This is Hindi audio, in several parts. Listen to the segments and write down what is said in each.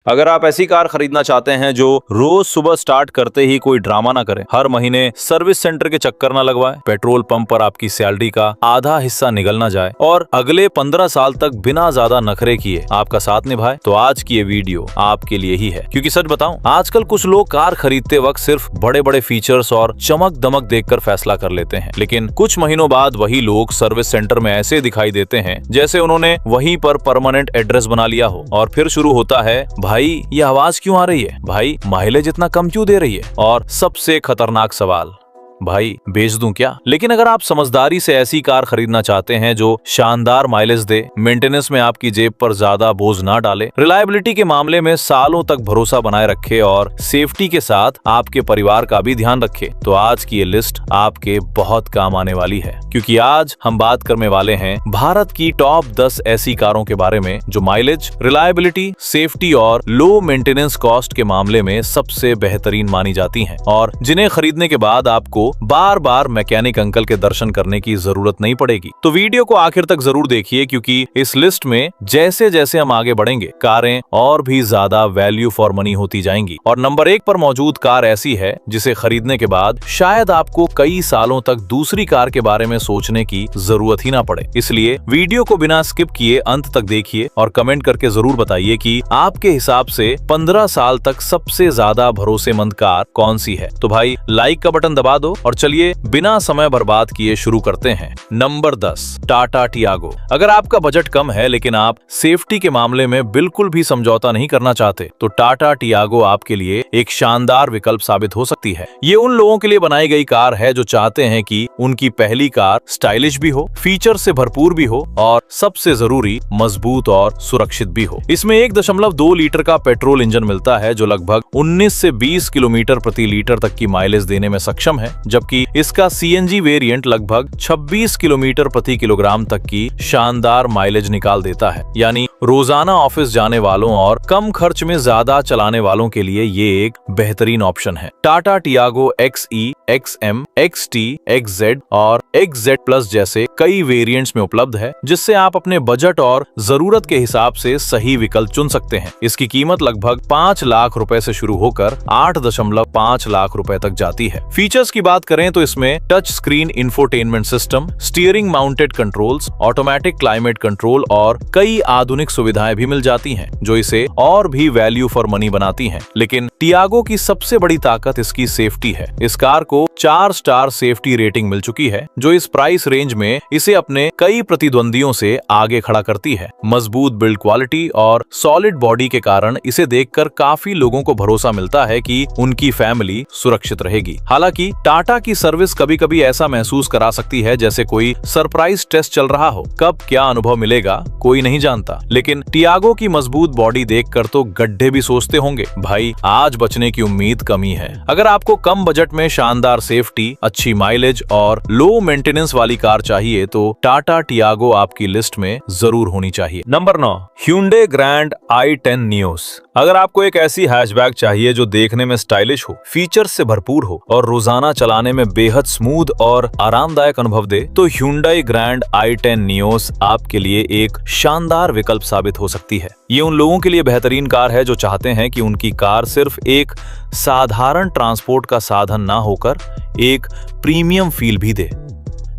अगर आप ऐसी कार खरीदना चाहते हैं जो रोज सुबह स्टार्ट करते ही कोई ड्रामा ना करे, हर महीने सर्विस सेंटर के चक्कर ना लगवाए, पेट्रोल पंप पर आपकी सैलरी का आधा हिस्सा निकल ना जाए और अगले 15 साल तक बिना ज्यादा नखरे किए आपका साथ निभाए, तो आज की ये वीडियो आपके लिए ही है। क्योंकि सच बताऊं, आजकल कुछ लोग कार खरीदते वक्त सिर्फ बड़े बड़े फीचर्स और चमक दमक देखकर फैसला कर लेते हैं, लेकिन कुछ महीनों बाद वही लोग सर्विस सेंटर में ऐसे दिखाई देते हैं जैसे उन्होंने वहीं पर परमानेंट एड्रेस बना लिया हो। और फिर शुरू होता है, भाई ये आवाज क्यों आ रही है, भाई माइलेज इतना कम क्यों दे रही है, और सबसे खतरनाक सवाल, भाई बेच दूं क्या। लेकिन अगर आप समझदारी से ऐसी कार खरीदना चाहते हैं जो शानदार माइलेज दे, मेंटेनेंस में आपकी जेब पर ज्यादा बोझ ना डाले, रिलायबिलिटी के मामले में सालों तक भरोसा बनाए रखे और सेफ्टी के साथ आपके परिवार का भी ध्यान रखे, तो आज की ये लिस्ट आपके बहुत काम आने वाली है। क्योंकि आज हम बात करने वाले हैं भारत की टॉप 10 ऐसी कारों के बारे में जो माइलेज, रिलायबिलिटी, सेफ्टी और लो मेंटेनेंस कॉस्ट के मामले में सबसे बेहतरीन मानी जाती हैं और जिन्हें खरीदने के बाद आपको बार बार मैकेनिक अंकल के दर्शन करने की जरूरत नहीं पड़ेगी। तो वीडियो को आखिर तक जरूर देखिए, क्योंकि इस लिस्ट में जैसे जैसे हम आगे बढ़ेंगे कारें और भी ज्यादा वैल्यू फॉर मनी होती जाएंगी। और नंबर 1 पर मौजूद कार ऐसी है जिसे खरीदने के बाद शायद आपको कई सालों तक दूसरी कार के बारे में सोचने की जरूरत ही ना पड़े। इसलिए वीडियो को बिना स्किप किए अंत तक देखिए और कमेंट करके जरूर बताइए कि आपके हिसाब से 15 साल तक सबसे ज्यादा भरोसेमंद कार कौन सी है। तो भाई लाइक का बटन दबा दो और चलिए बिना समय बर्बाद किए शुरू करते हैं। Number 10, Tata Tiago. अगर आपका बजट कम है लेकिन आप सेफ्टी के मामले में बिल्कुल भी समझौता नहीं करना चाहते, तो टाटा टियागो आपके लिए एक शानदार विकल्प साबित हो सकती है। ये उन लोगों के लिए बनाई गई कार है जो चाहते हैं कि उनकी पहली कार स्टाइलिश भी हो, फीचर से भरपूर भी हो और सबसे जरूरी मजबूत और सुरक्षित भी हो। इसमें 1.2 लीटर का पेट्रोल इंजन मिलता है जो लगभग 19 से 20 किलोमीटर प्रति लीटर तक की माइलेज देने में सक्षम है, जबकि इसका सीएनजी वेरिएंट लगभग 26 किलोमीटर प्रति किलोग्राम तक की शानदार माइलेज निकाल देता है। यानी रोजाना ऑफिस जाने वालों और कम खर्च में ज्यादा चलाने वालों के लिए ये एक बेहतरीन ऑप्शन है। Tata Tiago XE, XM, XT, XZ और XZ प्लस जैसे कई वेरिएंट्स में उपलब्ध है, जिससे आप अपने बजट और जरूरत के हिसाब से सही विकल्प चुन सकते हैं। इसकी कीमत लगभग 5 लाख रुपए से शुरू होकर 8.5 लाख रुपए तक जाती है। फीचर्स की बात करें तो इसमें touch screen infotainment system, steering mounted controls, automatic climate control और कई आधुनिक सुविधाएं भी मिल जाती हैं, जो इसे और भी वैल्यू फॉर मनी बनाती हैं। लेकिन टियागो की सबसे बड़ी ताकत इसकी सेफ्टी है। इस कार को 4 स्टार सेफ्टी रेटिंग मिल चुकी है, जो इस प्राइस रेंज में इसे अपने कई प्रतिद्वंदियों से आगे खड़ा करती है। मजबूत बिल्ड क्वालिटी और सॉलिड बॉडी के कारण इसे देखकर काफी लोगों को भरोसा मिलता है कि उनकी फैमिली सुरक्षित रहेगी। हालांकि टाटा की सर्विस कभी कभी ऐसा महसूस करा सकती है जैसे कोई सरप्राइज टेस्ट चल रहा हो। कब क्या अनुभव मिलेगा कोई नहीं जानता, लेकिन टियागो की मजबूत बॉडी देखकर तो गड्ढे भी सोचते होंगे, भाई आज बचने की उम्मीद कमी है। अगर आपको कम बजट में शानदार सेफ्टी, अच्छी माइलेज और लो मेंटेनेंस वाली कार चाहिए तो टाटा टियागो आपकी लिस्ट में जरूर होनी चाहिए। Number 9, Hyundai Grand i10 Nios। अगर आपको एक ऐसी हैचबैक चाहिए जो देखने में स्टाइलिश हो, फीचर्स से भरपूर हो और रोजाना चलाने में बेहद स्मूथ और आरामदायक अनुभव दे, तो Hyundai Grand i10 Nios आपके लिए एक शानदार विकल्प साबित हो सकती है। ये उन लोगों के लिए बेहतरीन कार है जो चाहते हैं कि उनकी कार सिर्फ एक साधारण ट्रांसपोर्ट का साधन ना होकर एक प्रीमियम फील भी दे।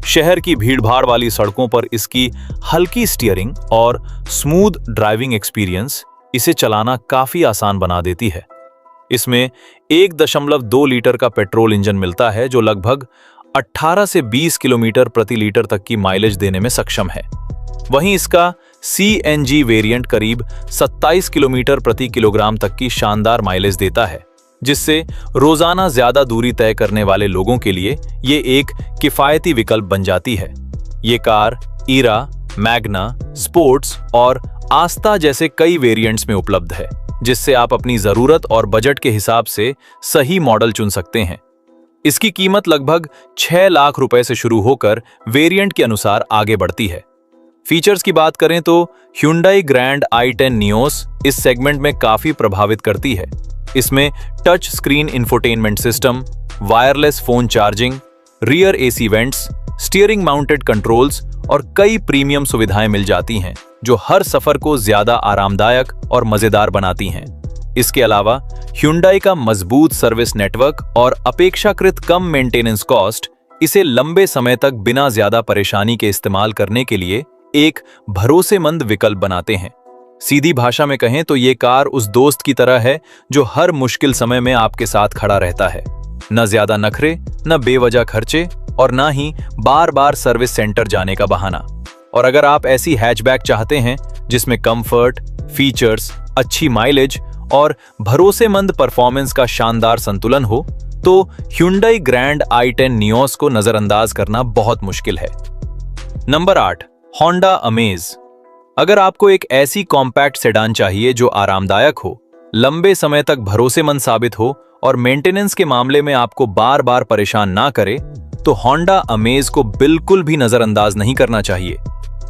शहर की भीड़भाड़ वाली सड़कों पर इसकी हल्की स्टीयरिंग और स्मूथ ड्राइविंग एक्सपीरियंस इसे चलाना काफी आसान बना देती है। इसमें 1.2 लीटर का पेट्रोल इंजन मिलता है जो लगभग 18 से 20 किलोमीटर प्रति लीटर तक की माइलेज देने में सक्षम है। वहीं इसका सीएनजी वेरिएंट करीब 27 किलोमीटर प्रति किलोग्राम तक की शानदार माइलेज देता है, जिससे रोजाना ज्यादा दूरी तय करने वाले लोगों के लिए ये एक किफायती विकल्प बन जाती है। ये कार ईरा, मैग्ना, स्पोर्ट्स और आस्था जैसे कई वेरिएंट्स में उपलब्ध है, जिससे आप अपनी जरूरत और बजट के हिसाब से सही मॉडल चुन सकते हैं। इसकी कीमत लगभग 6 लाख रुपए से शुरू होकर वेरिएंट के अनुसार आगे बढ़ती है। फीचर्स की बात करें तो Hyundai Grand i10 Nios इस सेगमेंट में काफी प्रभावित करती है। इसमें touch screen infotainment system, wireless phone charging, rear AC vents, steering mounted controls और कई प्रीमियम सुविधाएं मिल जाती हैं, जो हर सफर को ज्यादा आरामदायक और मजेदार बनाती हैं। इसके अलावा Hyundai का मजबूत सर्विस नेटवर्क और अपेक्षाकृत कम मेंटेनेंस कॉस्ट इसे लंबे समय तक बिना ज्यादा परेशानी के इस्तेमाल करने के लिए एक भरोसेमंद विकल्प बनाते हैं। सीधी भाषा में कहें तो ये कार उस दोस्त की तरह है जो हर मुश्किल समय में आपके साथ खड़ा रहता है। न ज्यादा नखरे, न बेवजह खर्चे और न ही बार बार सर्विस सेंटर जाने का बहाना। और अगर आप ऐसी हैचबैक चाहते हैं जिसमें कंफर्ट, फीचर्स, अच्छी माइलेज और भरोसेमंद परफॉर्मेंस का शानदार संतुलन हो, तो Hyundai Grand i10 Nios को नजरअंदाज करना बहुत मुश्किल है। Number 8, Honda Amaze। अगर आपको एक ऐसी कॉम्पैक्ट सेडान चाहिए जो आरामदायक हो, लंबे समय तक भरोसेमंद साबित हो और मेंटेनेंस के मामले में आपको बार बार परेशान ना करे, तो Honda Amaze को बिल्कुल भी नजरअंदाज नहीं करना चाहिए।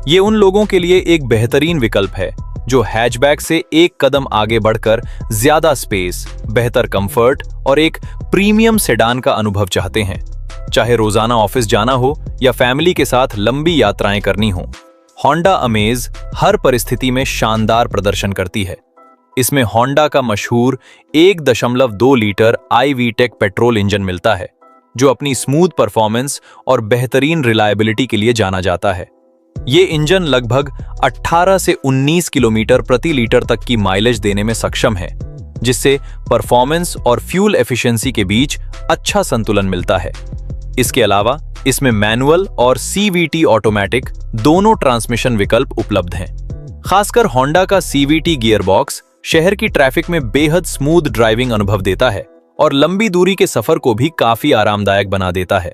ये उन लोगों के लिए एक बेहतरीन विकल्प है जो हैचबैक से एक कदम आगे बढ़कर ज्यादा स्पेस, बेहतर कंफर्ट और एक प्रीमियम सेडान का अनुभव चाहते हैं। चाहे रोजाना ऑफिस जाना हो या फैमिली के साथ लंबी यात्राएं करनी हो, Honda Amaze हर परिस्थिति में शानदार प्रदर्शन करती है। इसमें Honda का मशहूर 1.2 लीटर iVTEC पेट्रोल इंजन मिलता है, जो अपनी स्मूथ परफॉर्मेंस और बेहतरीन रिलायबिलिटी के लिए जाना जाता है। ये इंजन लगभग 18 से 19 किलोमीटर प्रति लीटर तक की माइलेज देने में सक्षम है, जिससे परफॉर्मेंस और फ्यूल एफिशिएंसी के बीच अच्छा संतुलन मिलता है। इसके अलावा इसमें मैनुअल और CVT ऑटोमेटिक दोनों ट्रांसमिशन विकल्प उपलब्ध हैं। खासकर Honda का CVT गियरबॉक्स शहर की ट्रैफिक में बेहद स्मूथ ड्राइविंग अनुभव देता है और लंबी दूरी के सफर को भी काफी आरामदायक बना देता है।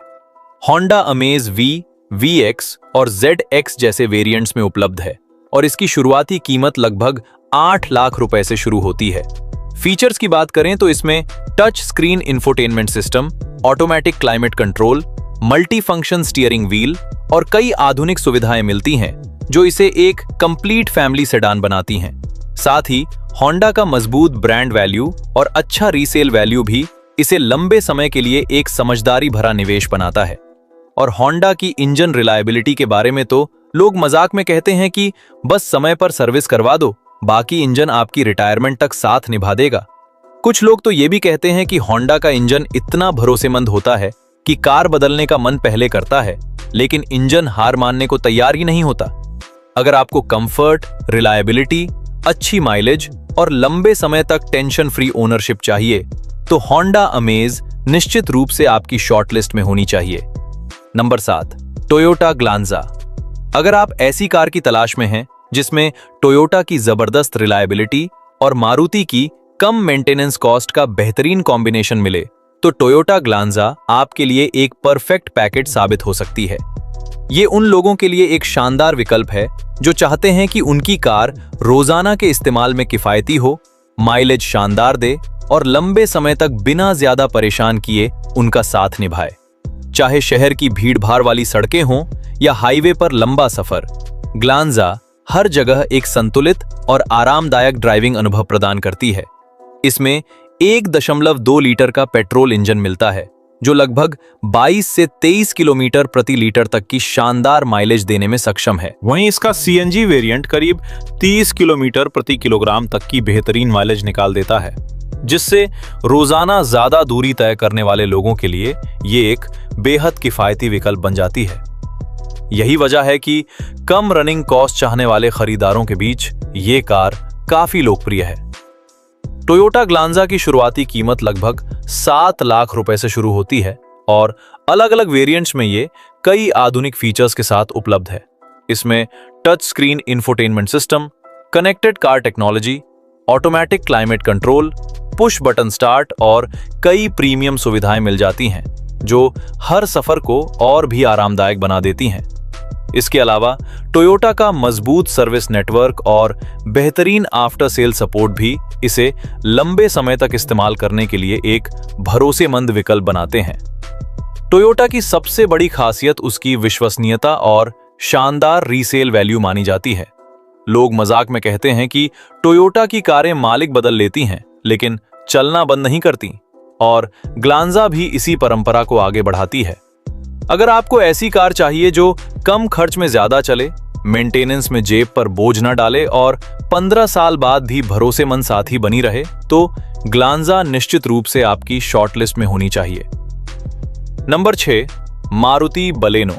Honda Amaze V, VX और ZX जैसे वेरिएंट्स में उपलब्ध है और इसकी शुरुआती कीमत लगभग 8 लाख रुपए से शुरू होती है। फीचर्स की बात करें तो इसमें touch screen infotainment system, automatic climate control, multi function steering wheel और कई आधुनिक सुविधाएं मिलती हैं जो इसे एक कंप्लीट फैमिली सेडान बनाती हैं। साथ ही Honda का मजबूत ब्रांड वैल्यू और अच्छा रीसेल वैल्यू भी इसे लंबे समय के लिए एक समझदारी भरा निवेश बनाता है। और Honda की इंजन रिलायबिलिटी के बारे में तो लोग मजाक में कहते हैं कि बस समय पर सर्विस करवा दो, बाकी इंजन आपकी रिटायरमेंट तक साथ निभा देगा। कुछ लोग तो ये भी कहते हैं कि Honda का इंजन इतना भरोसेमंद होता है कि कार बदलने का मन पहले करता है, लेकिन इंजन हार मानने को तैयार ही नहीं होता। अगर आपको कंफर्ट, रिलायबिलिटी, अच्छी माइलेज और लंबे समय तक टेंशन फ्री ओनरशिप चाहिए, तो Honda Amaze निश्चित रूप से आपकी शॉर्टलिस्ट में होनी चाहिए। Number 7, Toyota Glanza. अगर आप ऐसी कार की तलाश में हैं जिसमें टोयोटा की जबरदस्त रिलायबिलिटी और मारुति की कम मेंटेनेंस कॉस्ट का बेहतरीन कॉम्बिनेशन मिले, तो टोयोटा ग्लांजा आपके लिए एक परफेक्ट पैकेज साबित हो सकती है। ये उन लोगों के लिए एक शानदार विकल्प है जो चाहते हैं कि उनकी कार रोजाना के इस्तेमाल में किफायती हो, माइलेज शानदार दे और लंबे समय तक बिना ज्यादा परेशान किए उनका साथ निभाए। चाहे शहर की भीड़-भाड़ वाली सड़कें हों या हाईवे पर लंबा सफर, ग्लांजा हर जगह एक संतुलित और आरामदायक ड्राइविंग अनुभव प्रदान करती है। इसमें 1.2 लीटर का पेट्रोल इंजन मिलता है जो लगभग 22 से 23 किलोमीटर प्रति लीटर तक की शानदार माइलेज देने में सक्षम है। वहीं इसका CNG वेरिएंट करीब 30 किलोमीटर प्रति किलोग्राम तक की बेहतरीन माइलेज निकाल देता है, जिससे रोजाना ज्यादा दूरी तय करने वाले लोगों के लिए ये एक बेहद किफायती विकल्प बन जाती है। यही वजह है कि कम रनिंग कॉस्ट चाहने वाले खरीदारों के बीच ये कार काफी लोकप्रिय है। टोयोटा ग्लांजा की शुरुआती कीमत लगभग 7 लाख रुपए से शुरू होती है और अलग अलग वेरिएंट्स में ये कई आधुनिक फीचर्स के साथ उपलब्ध है। इसमें touch screen infotainment system, connected car technology, automatic climate control, push button start और कई प्रीमियम सुविधाएं मिल जाती हैं जो हर सफर को और भी आरामदायक बना देती हैं। इसके अलावा टोयोटा का मजबूत सर्विस नेटवर्क और बेहतरीन आफ्टर सेल सपोर्ट भी इसे लंबे समय तक इस्तेमाल करने के लिए एक भरोसेमंद विकल्प बनाते हैं। टोयोटा की सबसे बड़ी खासियत उसकी विश्वसनीयता और शानदार रीसेल वैल्यू मानी जाती है। लोग मजाक में कहते हैं कि टोयोटा की कारें मालिक बदल लेती हैं, लेकिन चलना बंद नहीं करती, और ग्लांजा भी इसी परंपरा को आगे बढ़ाती है। अगर आपको ऐसी कार चाहिए जो कम खर्च में ज्यादा चले, मेंटेनेंस में जेब पर बोझ न डाले और 15 साल बाद भी भरोसेमंद साथी बनी रहे, तो ग्लांजा निश्चित रूप से आपकी शॉर्टलिस्ट में होनी चाहिए। Number 6, Maruti Baleno.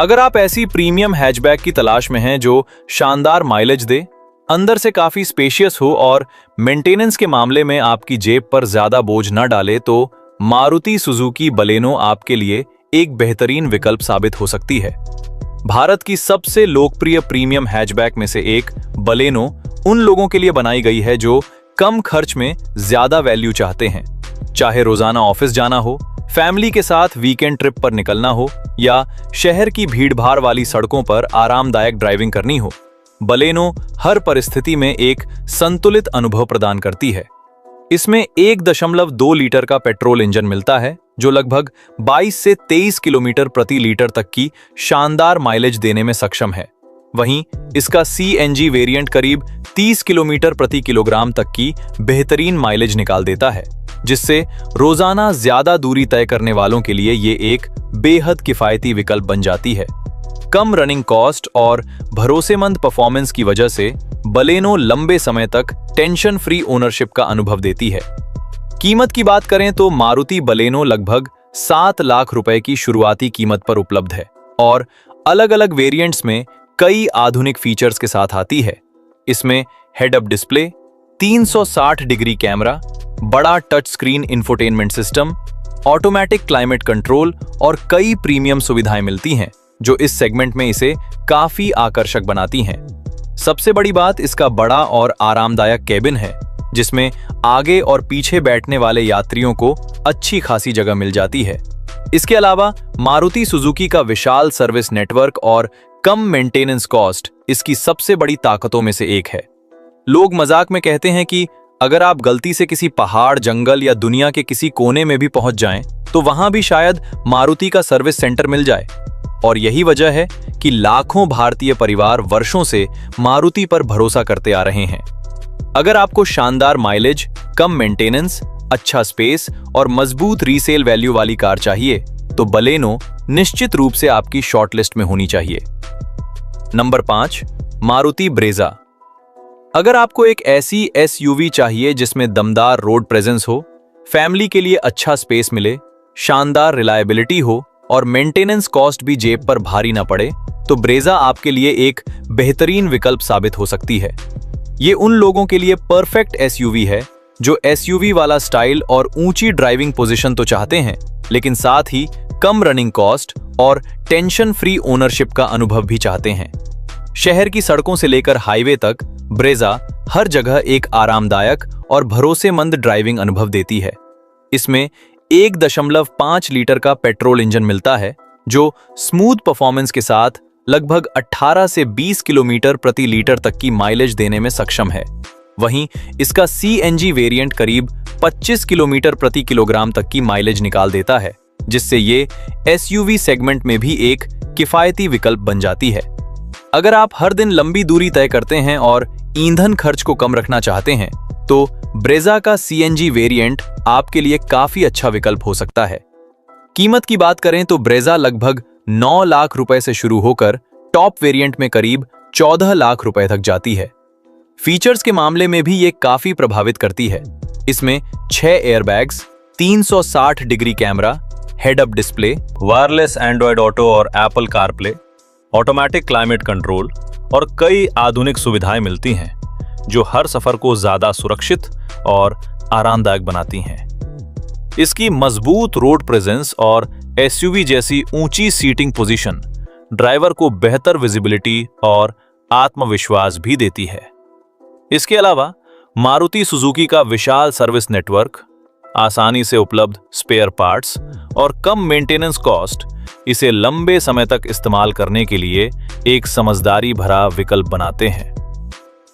अगर आप ऐसी प्रीमियम हैचबैक की तलाश में हैं जो शानदार माइलेज दे, अंदर से काफी स्पेशियस हो और मेंटेनेंस के मामले में आपकी जेब पर ज्यादा बोझ न डाले, तो मारुति सुजुकी बलेनो आपके लिए एक बेहतरीन विकल्प साबित हो सकती है। भारत की सबसे लोकप्रिय प्रीमियम हैचबैक में से एक बलेनो उन लोगों के लिए बनाई गई है जो कम खर्च में ज्यादा वैल्यू चाहते हैं। चाहे रोजाना ऑफिस जाना हो, फैमिली के साथ वीकेंड ट्रिप पर निकलना हो या शहर की भीड़भाड़ वाली सड़कों पर आरामदायक ड्राइविंग करनी हो, बलेनो हर परिस्थिति में एक संतुलित अनुभव प्रदान करती है। इसमें 1.2 लीटर का पेट्रोल इंजन मिलता है जो लगभग 22 से 23 किलोमीटर प्रति लीटर तक की शानदार माइलेज देने में सक्षम है। वहीं इसका सीएनजी वेरिएंट करीब 30 किलोमीटर प्रति किलोग्राम तक की बेहतरीन माइलेज निकाल देता है, जिससे रोजाना ज्यादा दूरी तय करने वालों के लिए ये एक बेहद किफायती विकल्प बन जाती है। कम रनिंग कॉस्ट और भरोसेमंद परफॉर्मेंस की वजह से बलेनो लंबे समय तक टेंशन फ्री ओनरशिप का अनुभव देती है। कीमत की बात करें तो मारुति बलेनो लगभग 7 लाख रुपए की शुरुआती कीमत पर उपलब्ध है और अलग-अलग वेरिएंट्स में कई आधुनिक फीचर्स के साथ आती है। इसमें head up display, 360 degree camera, बड़ा touch screen infotainment system, automatic climate control और कई प्रीमियम सुविधाएं मिलती हैं जो इस सेगमेंट में इसे काफी आकर्षक बनाती हैं। सबसे बड़ी बात इसका बड़ा और आरामदायक केबिन है, जिसमें आगे और पीछे बैठने वाले यात्रियों को अच्छी खासी जगह मिल जाती है। इसके अलावा मारुति सुजुकी का विशाल सर्विस नेटवर्क और कम मेंटेनेंस कॉस्ट इसकी सबसे बड़ी ताकतों में से एक है। लोग मजाक में कहते हैं कि अगर आप गलती से किसी पहाड़, जंगल या दुनिया के किसी कोने में भी पहुंच जाएं, तो वहां भी शायद मारुति का सर्विस सेंटर मिल जाए। और यही वजह है कि लाखों भारतीय परिवार वर्षों से मारुति पर भरोसा करते आ रहे हैं। अगर आपको शानदार माइलेज, कम मेंटेनेंस, अच्छा स्पेस और मजबूत रीसेल वैल्यू वाली कार चाहिए, तो बलेनो निश्चित रूप से आपकी शॉर्टलिस्ट में होनी चाहिए। Number 5, Maruti Brezza. अगर आपको एक ऐसी एसयूवी चाहिए जिसमें दमदार रोड प्रेजेंस हो, फैमिली के लिए अच्छा स्पेस मिले, शानदार रिलायबिलिटी हो और मेंटेनेंस कॉस्ट भी जेब पर भारी ना पड़े, तो ब्रेजा आपके लिए एक बेहतरीन विकल्प साबित हो सकती है। ये उन लोगों के लिए परफेक्ट एसयूवी है जो एसयूवी वाला स्टाइल और ऊंची ड्राइविंग पोजीशन तो चाहते हैं, लेकिन साथ ही कम रनिंग कॉस्ट और टेंशन फ्री ओनरशिप का अनुभव भी चाहते हैं। शहर की सड़कों से लेकर हाईवे तक ब्रेजा हर जगह एक आरामदायक और भरोसेमंद ड्राइविंग अनुभव देती है। इसमें 1.5 लीटर का पेट्रोल इंजन मिलता है जो स्मूथ परफॉर्मेंस के साथ लगभग 18 से 20 किलोमीटर प्रति लीटर तक की माइलेज देने में सक्षम है। वहीं इसका सीएनजी वेरिएंट करीब 25 किलोमीटर प्रति किलोग्राम तक की माइलेज निकाल देता है, जिससे ये एसयूवी सेगमेंट में भी एक किफायती विकल्प बन जाती है। अगर आप हर दिन लंबी दूरी तय करते हैं और ईंधन खर्च को कम रखना चाहते हैं, तो ब्रेजा का सीएनजी वेरिएंट आपके लिए काफी अच्छा विकल्प हो सकता है। कीमत की बात करें तो ब्रेजा लगभग 9 लाख रुपए से शुरू होकर टॉप वेरिएंट में करीब 14 लाख रुपए तक जाती है। फीचर्स के मामले में भी ये काफी प्रभावित करती है। इसमें 6 airbags, 360 degree camera, head up display, wireless Android Auto और Apple CarPlay, automatic climate control और कई आधुनिक सुविधाएं मिलती हैं जो हर सफर को ज्यादा सुरक्षित और आरामदायक बनाती हैं। इसकी मजबूत रोड प्रेजेंस और एसयूवी जैसी ऊंची सीटिंग पोजीशन ड्राइवर को बेहतर विजिबिलिटी और आत्मविश्वास भी देती है। इसके अलावा मारुति सुजुकी का विशाल सर्विस नेटवर्क, आसानी से उपलब्ध स्पेयर पार्ट्स और कम मेंटेनेंस कॉस्ट इसे लंबे समय तक इस्तेमाल करने के लिए एक समझदारी भरा विकल्प बनाते हैं।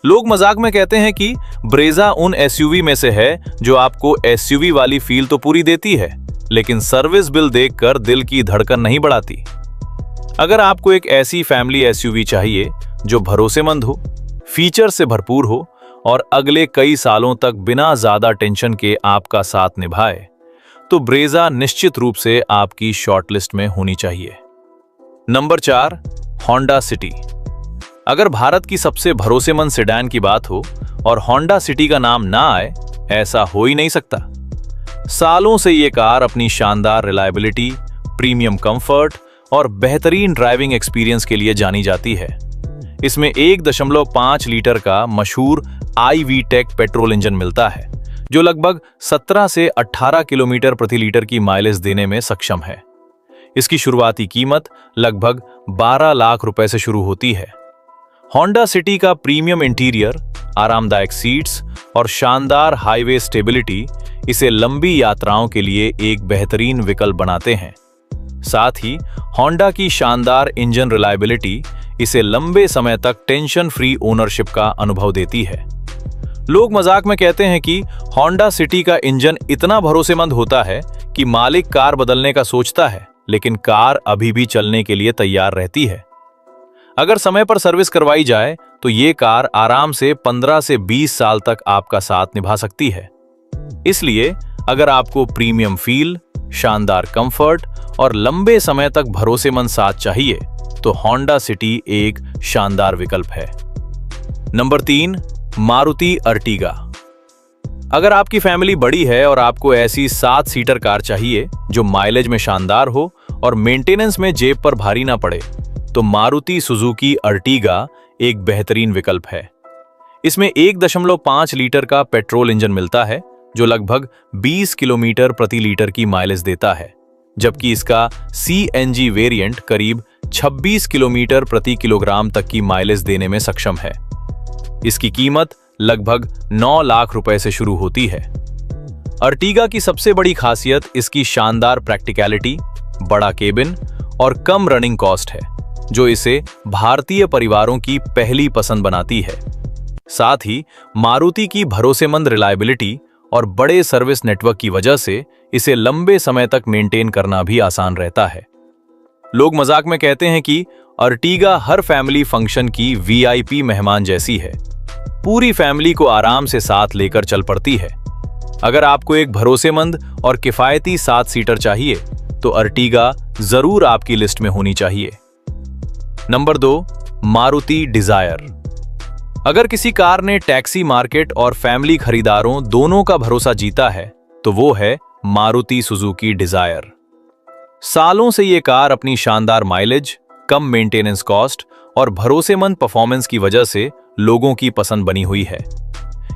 लोग मजाक में कहते हैं कि ब्रेजा उन एसयूवी में से है जो आपको एसयूवी वाली फील तो पूरी देती है, लेकिन सर्विस बिल देखकर दिल की धड़कन नहीं बढ़ाती। अगर आपको एक ऐसी फैमिली एसयूवी चाहिए जो भरोसेमंद हो, फीचर से भरपूर हो और अगले कई सालों तक बिना ज्यादा टेंशन के आपका साथ निभाए, तो ब्रेजा निश्चित रूप से आपकी शॉर्टलिस्ट में होनी चाहिए। Number 4, Honda city. अगर भारत की सबसे भरोसेमंद सेडान की बात हो और होंडा सिटी का नाम ना आए, ऐसा हो ही नहीं सकता। सालों से ये कार अपनी शानदार रिलायबिलिटी, प्रीमियम कंफर्ट और बेहतरीन ड्राइविंग एक्सपीरियंस के लिए जानी जाती है। इसमें 1.5 लीटर का मशहूर iVTEC पेट्रोल इंजन मिलता है, जो लगभग 17 से 18 किलोमीटर प्रति लीटर की माइलेज देने में सक्षम है। इसकी शुरुआती कीमत लगभग 12 लाख रुपए से शुरू होती है। होंडा सिटी का प्रीमियम इंटीरियर, आरामदायक सीट्स और शानदार हाईवे स्टेबिलिटी इसे लंबी यात्राओं के लिए एक बेहतरीन विकल्प बनाते हैं। साथ ही होंडा की शानदार इंजन रिलायबिलिटी इसे लंबे समय तक टेंशन फ्री ओनरशिप का अनुभव देती है। लोग मजाक में कहते हैं कि होंडा सिटी का इंजन इतना भरोसेमंद होता है कि मालिक कार बदलने का सोचता है, लेकिन कार अभी भी चलने के लिए तैयार रहती है। अगर समय पर सर्विस करवाई जाए तो ये कार आराम से 15 से 20 साल तक आपका साथ निभा सकती है। इसलिए अगर आपको प्रीमियम फील, शानदार कंफर्ट और लंबे समय तक भरोसेमंद साथ चाहिए तो होंडा सिटी एक शानदार विकल्प है। Number 3, Maruti Ertiga. अगर आपकी फैमिली बड़ी है और आपको ऐसी 7 सीटर कार चाहिए जो माइलेज में शानदार हो और मेंटेनेंस में जेब पर भारी ना पड़े, तो मारुति सुजुकी अर्टिगा एक बेहतरीन विकल्प है। इसमें 1.5 लीटर का पेट्रोल इंजन मिलता है, जो लगभग 20 किलोमीटर प्रति लीटर की माइलेज देता है, जबकि इसका CNG वेरिएंट करीब 26 किलोमीटर प्रति किलोग्राम तक की माइलेज देने में सक्षम है। इसकी कीमत लगभग 9 लाख रुपए से शुरू होती है। अर्टिगा की सबसे बड़ी खासियत इसकी शानदार प्रैक्टिकलिटी, बड़ा केबिन और कम रनिंग कॉस्ट है, जो इसे भारतीय परिवारों की पहली पसंद बनाती है। साथ ही मारुति की भरोसेमंद रिलायबिलिटी और बड़े सर्विस नेटवर्क की वजह से इसे लंबे समय तक मेंटेन करना भी आसान रहता है। लोग मजाक में कहते हैं कि अर्टिगा हर फैमिली फंक्शन की VIP मेहमान जैसी है। पूरी फैमिली को आराम से साथ लेकर चल पड़ती है। अगर आपको एक भरोसेमंद और किफायती 7 सीटर चाहिए तो अर्टिगा जरूर आपकी लिस्ट में होनी चाहिए। Number 2, Maruti Dzire. अगर किसी कार ने टैक्सी मार्केट और फैमिली खरीदारों दोनों का भरोसा जीता है तो वो है मारुति सुजुकी डिजायर। सालों से ये कार अपनी शानदार माइलेज, कम मेंटेनेंस कॉस्ट और भरोसेमंद परफॉर्मेंस की वजह से लोगों की पसंद बनी हुई है।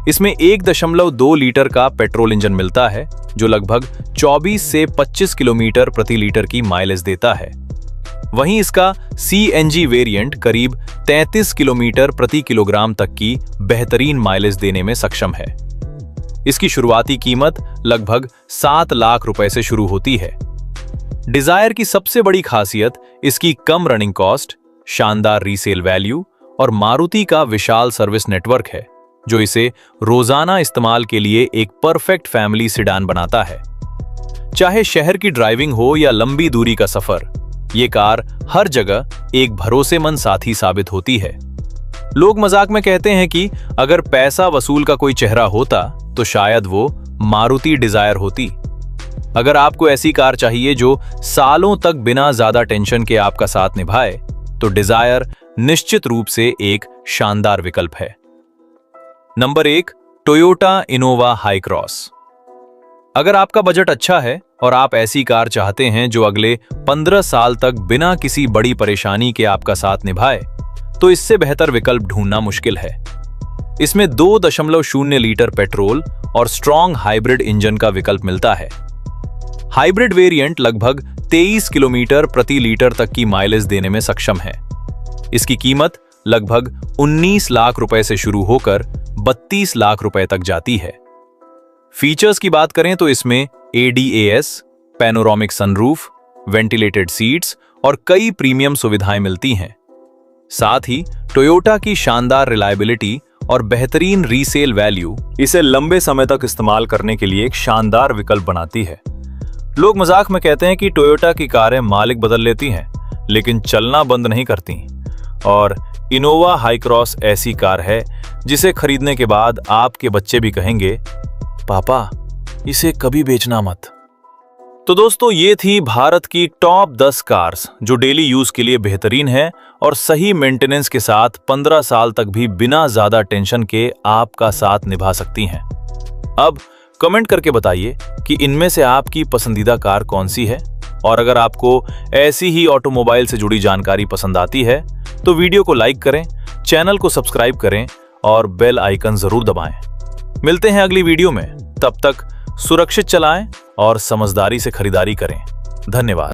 इसमें 1.2 लीटर का पेट्रोल इंजन मिलता है, जो लगभग 24 से 25 किलोमीटर प्रति लीटर की माइलेज देता है। वहीं इसका CNG वेरिएंट करीब 33 किलोमीटर प्रति किलोग्राम तक की बेहतरीन माइलेज देने में सक्षम है। इसकी शुरुआती कीमत लगभग 7 लाख रुपए से शुरू होती है। डिजायर की सबसे बड़ी खासियत इसकी कम रनिंग कॉस्ट, शानदार रीसेल वैल्यू और मारुति का विशाल सर्विस नेटवर्क है, जो इसे रोजाना इस्तेमाल के लिए एक परफेक्ट फैमिली सेडान बनाता है। चाहे शहर की ड्राइविंग हो या लंबी दूरी का सफर, ये कार हर जगह एक भरोसेमंद साथी साबित होती है। लोग मजाक में कहते हैं कि अगर पैसा वसूल का कोई चेहरा होता तो शायद वो मारुति डिजायर होती। अगर आपको ऐसी कार चाहिए जो सालों तक बिना ज्यादा टेंशन के आपका साथ निभाए, तो डिजायर निश्चित रूप से एक शानदार विकल्प है। Number 1, Toyota Innova high cross. अगर आपका बजट अच्छा है और आप ऐसी कार चाहते हैं जो अगले 15 साल तक बिना किसी बड़ी परेशानी के आपका साथ निभाए, तो इससे बेहतर विकल्प ढूंढना मुश्किल है। इसमें 2.0 लीटर पेट्रोल और स्ट्रॉन्ग हाइब्रिड इंजन का विकल्प मिलता है। हाइब्रिड वेरिएंट लगभग 23 किलोमीटर प्रति लीटर तक की माइलेज देने में सक्षम है। इसकी कीमत लगभग 19 लाख रुपए से शुरू होकर 32 लाख रुपए तक जाती है। फीचर्स की बात करें तो इसमें ADAS, panoramic sunroof, ventilated seats और कई प्रीमियम सुविधाएं मिलती हैं। साथ ही टोयोटा की शानदार रिलायबिलिटी और बेहतरीन रीसेल वैल्यू इसे लंबे समय तक इस्तेमाल करने के लिए एक शानदार विकल्प बनाती है। लोग मजाक में कहते हैं कि टोयोटा की कारें मालिक बदल लेती हैं, लेकिन चलना बंद नहीं करती। और इनोवा हाई क्रॉस ऐसी कार है जिसे खरीदने के बाद आपके बच्चे भी कहेंगे, पापा इसे कभी बेचना मत। तो दोस्तों ये थी भारत की टॉप 10 कार्स जो डेली यूज के लिए बेहतरीन है और सही मेंटेनेंस के साथ 15 साल तक भी बिना ज्यादा टेंशन के आपका साथ निभा सकती हैं। अब कमेंट करके बताइए कि इनमें से आपकी पसंदीदा कार कौन सी है, और अगर आपको ऐसी ही ऑटोमोबाइल से जुड़ी जानकारी पसंद आती है तो वीडियो को लाइक करें, चैनल को सब्सक्राइब करें और बेल आइकन जरूर दबाएं। मिलते हैं अगली वीडियो में, तब तक सुरक्षित चलाएं और समझदारी से खरीदारी करें। धन्यवाद।